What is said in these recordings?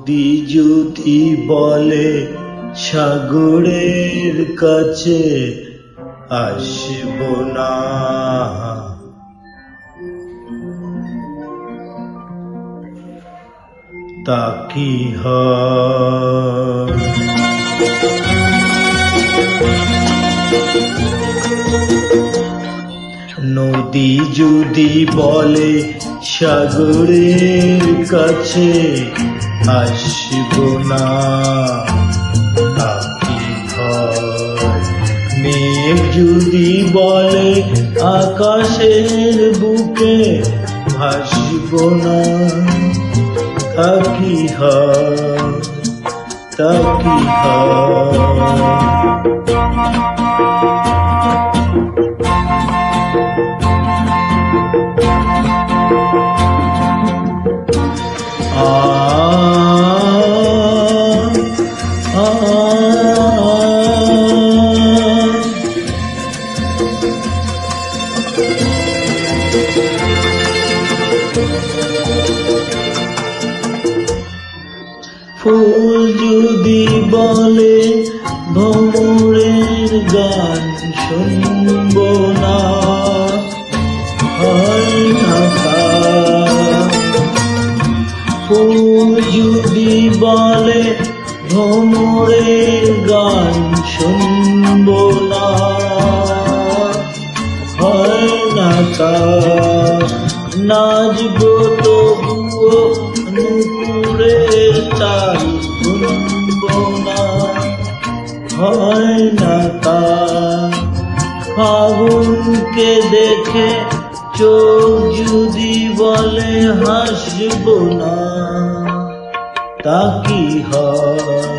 নদী যদি বলে সাগরের কাছে আসব না, তা কি হয়? নদী যদি বলে সাগরের কাছে আসব না, তা কি হয়? মেঘ যদি বলে আকাশের বুকে ভাসব না, তা কি হয়? তা কি হয়? ফুল যদি বলে ভ্রমরের গান শুনব না, হয় না তা। ফুল যদি বলে ভ্রমরের গান শুনব না, হয় না তা। নাচব তবুও নুপুরের তাল শুনব না, হয় না তা। ফাগুনকে দেখে চোখ যদি বলে হাসব না, তা কি হয়?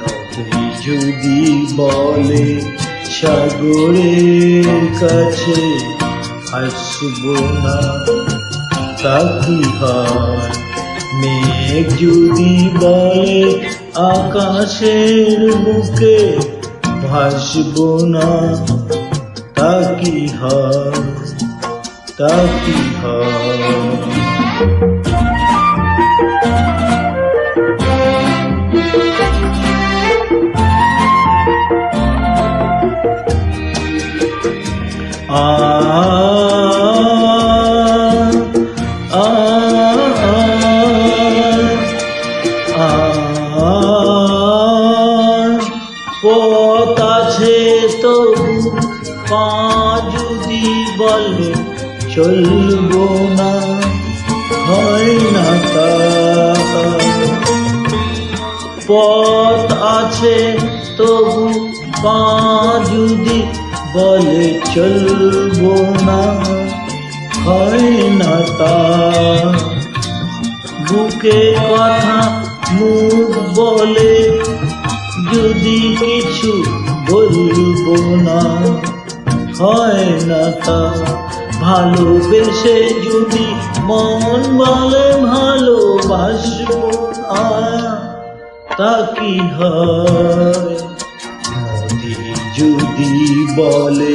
নদী যদি বলে সাগরের কাছে আসব না, তা কি হয়? মেঘ যদি বলে আকাশের বুকে ভাসব না, তা কি হয়? তা কি হয়? পথ আছে তবু পা যদি বলে চলব না, হয় না তা। পথ আছে তবু পা যদি বলে চলব না, হয় না তা। বুকে কথা মুখ বলে যদি কিছু বলবো না, হয় না তা। ভালোবেসে যদি মন বলে ভালোবাসবো না, তা কি হয়? নদী যদি বলে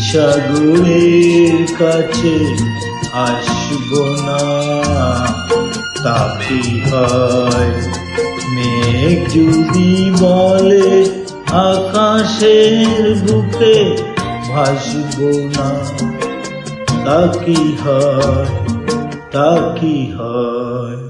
সাগরের কাছে আসব না, তা কি হয়? মেঘ যদি বলে আকাশের বুকে ভাসব না, তা কি হয়? তা কি হয়?